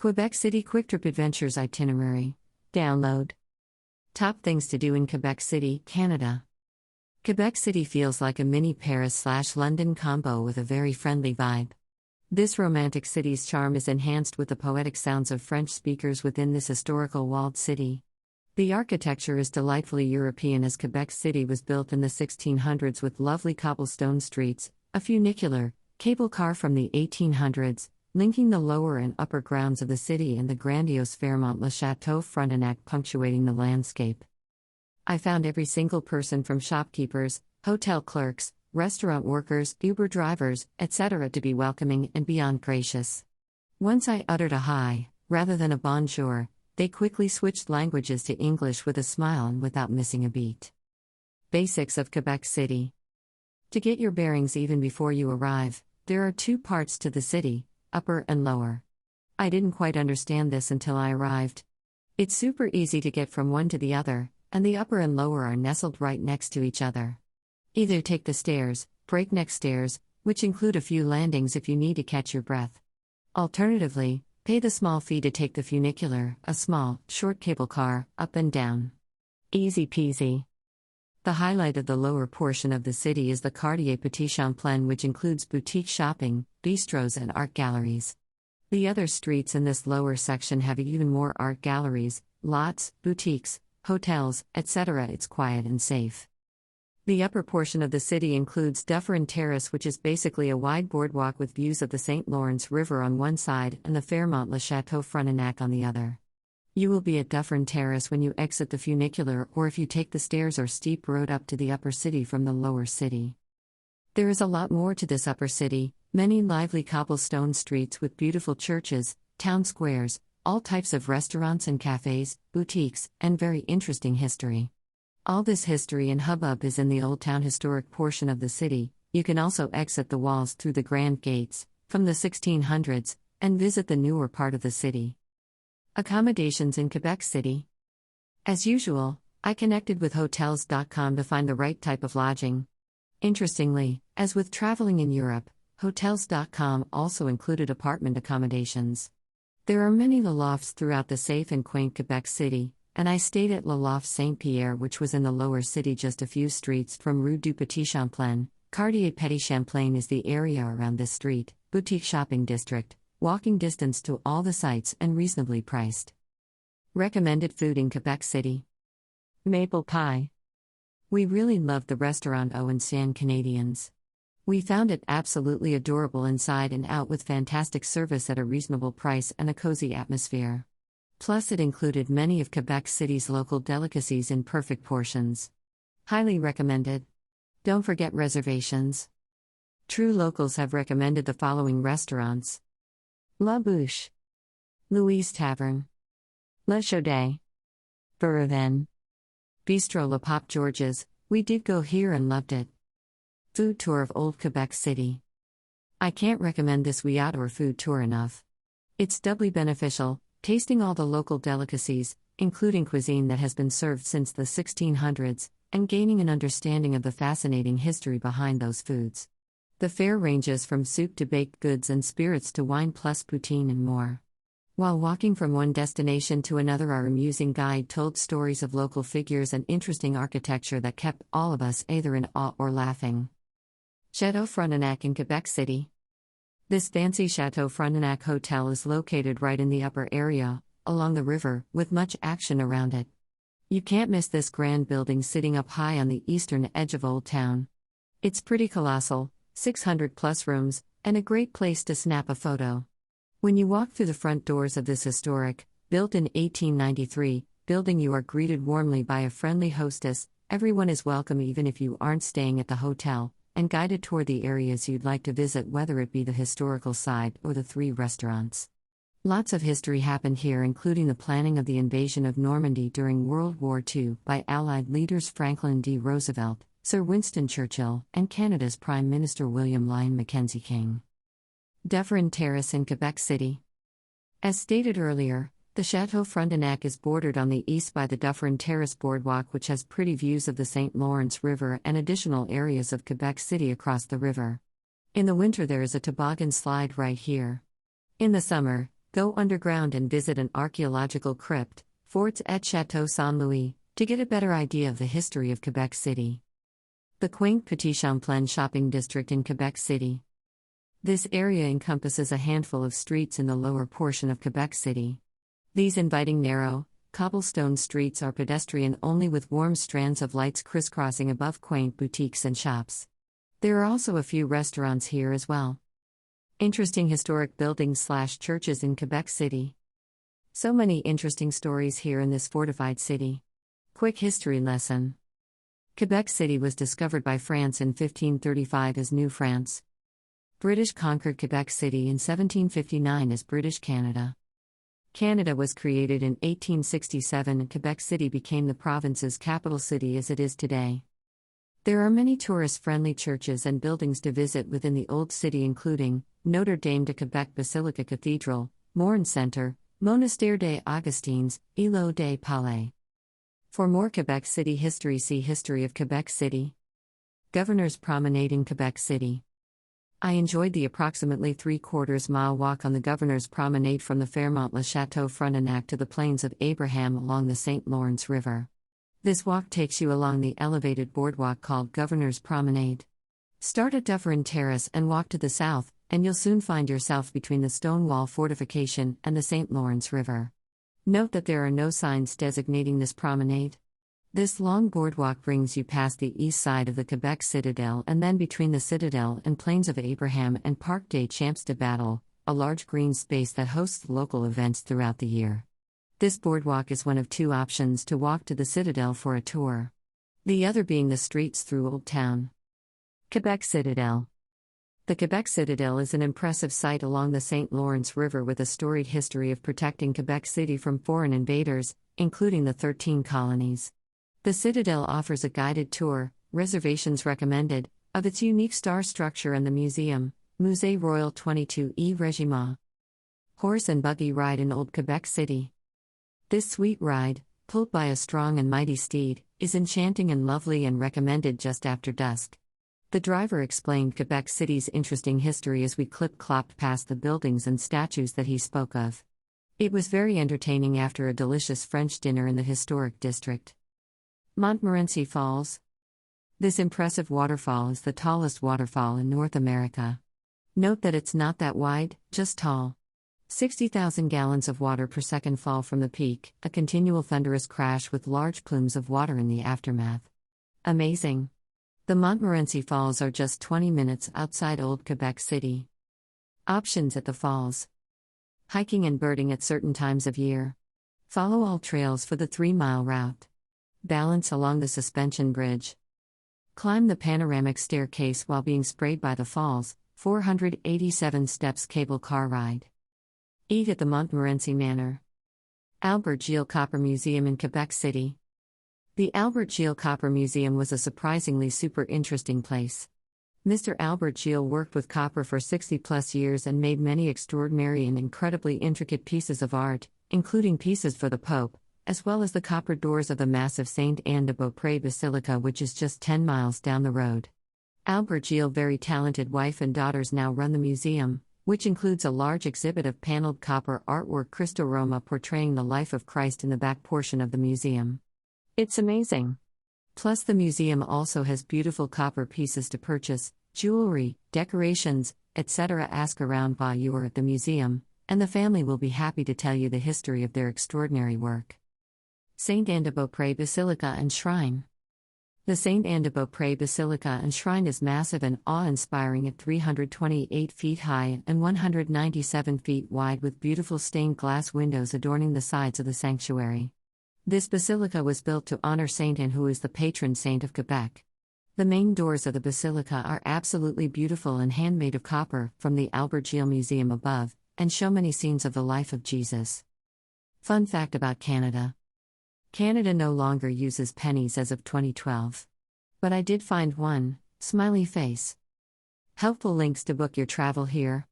Quebec City Quick Trip Adventures Itinerary. Download. Top things to do in Quebec City, Canada. Quebec City feels like a mini Paris/London combo with a very friendly vibe. This romantic city's charm is enhanced with the poetic sounds of French speakers within this historical walled city. The architecture is delightfully European as Quebec City was built in the 1600s with lovely cobblestone streets, a funicular, cable car from the 1800s, linking the lower and upper grounds of the city and the grandiose Fairmont Le Château Frontenac punctuating the landscape. I found every single person from shopkeepers, hotel clerks, restaurant workers, Uber drivers, etc. to be welcoming and beyond gracious. Once I uttered a hi, rather than a bonjour, they quickly switched languages to English with a smile and without missing a beat. Basics of Quebec City. To get your bearings even before you arrive, there are two parts to the city, upper and lower. I didn't quite understand this until I arrived. It's super easy to get from one to the other, and the upper and lower are nestled right next to each other. Either take the stairs, breakneck stairs, which include a few landings if you need to catch your breath. Alternatively, pay the small fee to take the funicular, a small, short cable car, up and down. Easy peasy. The highlight of the lower portion of the city is the Quartier Petit Champlain, which includes boutique shopping, bistros and art galleries. The other streets in this lower section have even more art galleries, lots, boutiques, hotels, etc. It's quiet and safe. The upper portion of the city includes Dufferin Terrace, which is basically a wide boardwalk with views of the St. Lawrence River on one side and the Fairmont Le Château Frontenac on the other. You will be at Dufferin Terrace when you exit the funicular or if you take the stairs or steep road up to the upper city from the lower city. There is a lot more to this upper city, many lively cobblestone streets with beautiful churches, town squares, all types of restaurants and cafes, boutiques, and very interesting history. All this history and hubbub is in the Old Town historic portion of the city. You can also exit the walls through the Grand Gates, from the 1600s, and visit the newer part of the city. Accommodations in Quebec City. As usual, I connected with Hotels.com to find the right type of lodging. Interestingly, as with traveling in Europe, Hotels.com also included apartment accommodations. There are many Le Lofts throughout the safe and quaint Quebec City, and I stayed at Le Loft Saint-Pierre, which was in the lower city just a few streets from Rue du Petit Champlain. Quartier Petit Champlain is the area around this street, boutique shopping district, walking distance to all the sites and reasonably priced. Recommended food in Quebec City. Maple pie. We really loved the restaurant Ancien Canadiens. We found it absolutely adorable inside and out with fantastic service at a reasonable price and a cozy atmosphere. Plus it included many of Quebec City's local delicacies in perfect portions. Highly recommended. Don't forget reservations. True locals have recommended the following restaurants: La Bouche, Louise Tavern, Le Chaudet, Buraven, Bistro Le Pop George's. We did go here and loved it. Food tour of Old Quebec City. I can't recommend this outdoor food tour enough. It's doubly beneficial, tasting all the local delicacies, including cuisine that has been served since the 1600s, and gaining an understanding of the fascinating history behind those foods. The fare ranges from soup to baked goods and spirits to wine plus poutine and more. While walking from one destination to another, our amusing guide told stories of local figures and interesting architecture that kept all of us either in awe or laughing. Château Frontenac in Quebec City. This fancy Château Frontenac hotel is located right in the upper area, along the river, with much action around it. You can't miss this grand building sitting up high on the eastern edge of Old Town. It's pretty colossal, 600 plus rooms, and a great place to snap a photo. When you walk through the front doors of this historic, built in 1893, building, you are greeted warmly by a friendly hostess. Everyone is welcome even if you aren't staying at the hotel, and guided toward the areas you'd like to visit, whether it be the historical side or the 3 restaurants. Lots of history happened here, including the planning of the invasion of Normandy during World War II by Allied leaders Franklin D. Roosevelt, Sir Winston Churchill, and Canada's Prime Minister William Lyon Mackenzie King. Dufferin Terrace in Quebec City. As stated earlier, the Château Frontenac is bordered on the east by the Dufferin Terrace Boardwalk, which has pretty views of the St. Lawrence River and additional areas of Quebec City across the river. In the winter there is a toboggan slide right here. In the summer, Go underground and visit an archaeological crypt, Forts et Château Saint-Louis, to get a better idea of the history of Quebec City. The quaint Petit Champlain shopping district in Quebec City. This area encompasses a handful of streets in the lower portion of Quebec City. These inviting narrow, cobblestone streets are pedestrian only with warm strands of lights crisscrossing above quaint boutiques and shops. There are also a few restaurants here as well. Interesting historic buildings/churches in Quebec City. So many interesting stories here in this fortified city. Quick history lesson. Quebec City was discovered by France in 1535 as New France. British conquered Quebec City in 1759 as British Canada. Canada was created in 1867 and Quebec City became the province's capital city as it is today. There are many tourist-friendly churches and buildings to visit within the Old City including Notre Dame de Quebec Basilica Cathedral, Morin Centre, Monastère des Augustins, Îlot des Palais. For more Quebec City history see History of Quebec City. Governor's Promenade in Quebec City. I enjoyed the approximately 3/4 mile walk on the Governor's Promenade from the Fairmont Le Château Frontenac to the Plains of Abraham along the St. Lawrence River. This walk takes you along the elevated boardwalk called Governor's Promenade. Start at Dufferin Terrace and walk to the south, and you'll soon find yourself between the Stonewall Fortification and the St. Lawrence River. Note that there are no signs designating this promenade. This long boardwalk brings you past the east side of the Quebec Citadel and then between the Citadel and Plains of Abraham and Parc des Champs de Battle, a large green space that hosts local events throughout the year. This boardwalk is one of two options to walk to the Citadel for a tour. The other being the streets through Old Town. Quebec Citadel. The Quebec Citadel is an impressive site along the St. Lawrence River with a storied history of protecting Quebec City from foreign invaders, including the 13 colonies. The Citadel offers a guided tour, reservations recommended, of its unique star structure and the museum, Musée Royal 22e Régiment. Horse and buggy ride in Old Quebec City. This sweet ride, pulled by a strong and mighty steed, is enchanting and lovely and recommended just after dusk. The driver explained Quebec City's interesting history as we clip-clopped past the buildings and statues that he spoke of. It was very entertaining after a delicious French dinner in the historic district. Montmorency Falls. This impressive waterfall is the tallest waterfall in North America. Note that it's not that wide, just tall. 60,000 gallons of water per second fall from the peak, a continual thunderous crash with large plumes of water in the aftermath. Amazing. The Montmorency Falls are just 20 minutes outside Old Quebec City. Options at the falls. Hiking and birding at certain times of year. Follow all trails for the 3-mile route. Balance along the suspension bridge. Climb the panoramic staircase while being sprayed by the falls, 487 steps cable car ride. Eat at the Montmorency Manor. Albert Gilles Copper Museum in Quebec City. The Albert Gilles Copper Museum was a surprisingly super interesting place. Mr. Albert Gilles worked with copper for 60-plus years and made many extraordinary and incredibly intricate pieces of art, including pieces for the Pope, as well as the copper doors of the massive Saint-Anne-de-Beaupré Basilica, which is just 10 miles down the road. Albert Gilles' very talented wife and daughters now run the museum, which includes a large exhibit of paneled copper artwork Cristo Roma portraying the life of Christ in the back portion of the museum. It's amazing. Plus the museum also has beautiful copper pieces to purchase, jewelry, decorations, etc. Ask around while you are at the museum, and the family will be happy to tell you the history of their extraordinary work. Saint-Anne-de-Beaupré Basilica and Shrine. The Saint-Anne-de-Beaupré Basilica and Shrine is massive and awe-inspiring at 328 feet high and 197 feet wide with beautiful stained glass windows adorning the sides of the sanctuary. This basilica was built to honor Saint Anne, who is the patron saint of Quebec. The main doors of the basilica are absolutely beautiful and handmade of copper from the Albert Gilles Museum above, and show many scenes of the life of Jesus. Fun fact about Canada. Canada no longer uses pennies as of 2012. But I did find one, smiley face. Helpful links to book your travel here.